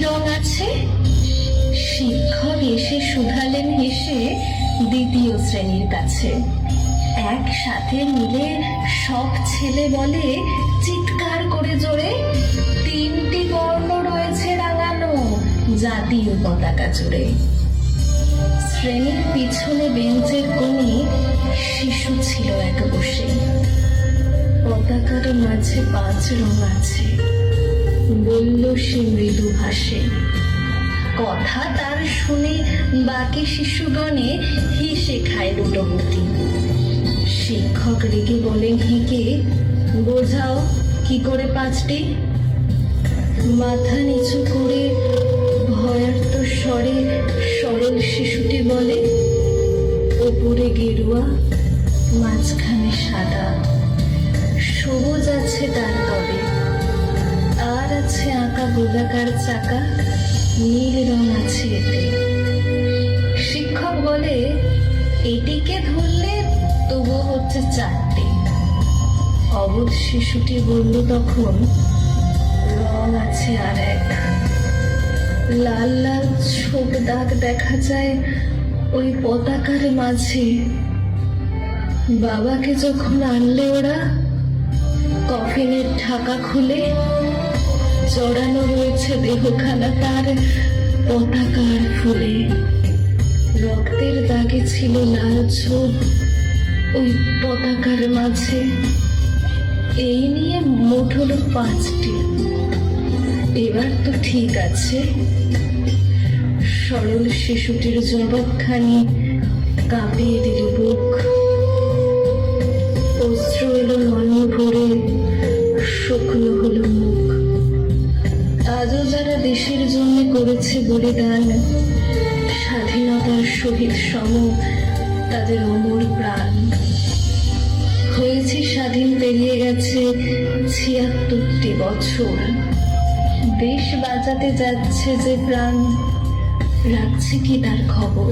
রং আছে। শিক্ষক এসে শুধালেন হেসে দ্বিতীয় শ্রেণীর কাছে। একসাথে মিলে সব ছেলে বলে চিৎকার করে জোরে, তিনটি বর্ণ রয়েছে রাঙানো জাতীয় পতাকা জুড়ে। শ্রেণীর পিছনে বেঞ্চের কোণে শিশু ছিল এক বসে। পতাকার মাঝে 5 রং আছে, বলল সে মৃদু হাসে। কথা তার শুনে বাকি শিশুগণে হেসে খায় লুটোপুটি। শিক্ষক রেগে বলেন হেঁকে, বোঝাও কি করে 5টি। মাথা নিচু করে ভয়ার্ত স্বরে সরল শিশুটি বলে, ওপরে গেরুয়া, মাঝখানে সাদা, সবুজ আছে তার তবে, আর আছে আঁকা গোলাকার চাকা, নীল রং আছে এতে। শিক্ষক বলে, এটিকে ধরলে তবু হচ্ছে 4টি। অবুঝ শিশুটি বলল তখন, রং আছে আর এক। লাল লাল ছোপ দাগ দেখা যায় ওই পতাকার মাঝে। বাবাকে যখন আনলে ওরা, কফিনের ঢাকা খুলে জড়ানো রয়েছে দেহখানা তার পতাকার ফুলে। রক্তের দাগে ছিল লাল ছোপ ওই পতাকার মাঝে। এই নিয়ে মোট হলো 5টি। এবার তো ঠিক আছে। সরল শিশুটির জবাবখানি কাঁপিয়ে দিল বুক। অশ্রু এলো নয়ন ভরে, শুকনো হলো মুখ। আজও যারা দেশের জন্য করেছে বলিদান, স্বাধীনতার শহীদ সম তাদের অমর প্রাণ। হয়েছে স্বাধীন, পেরিয়ে গেছে 76টি বছর। দেশ বাঁচাতে যাচ্ছে যে প্রাণ, রাখছে কি তার খবর।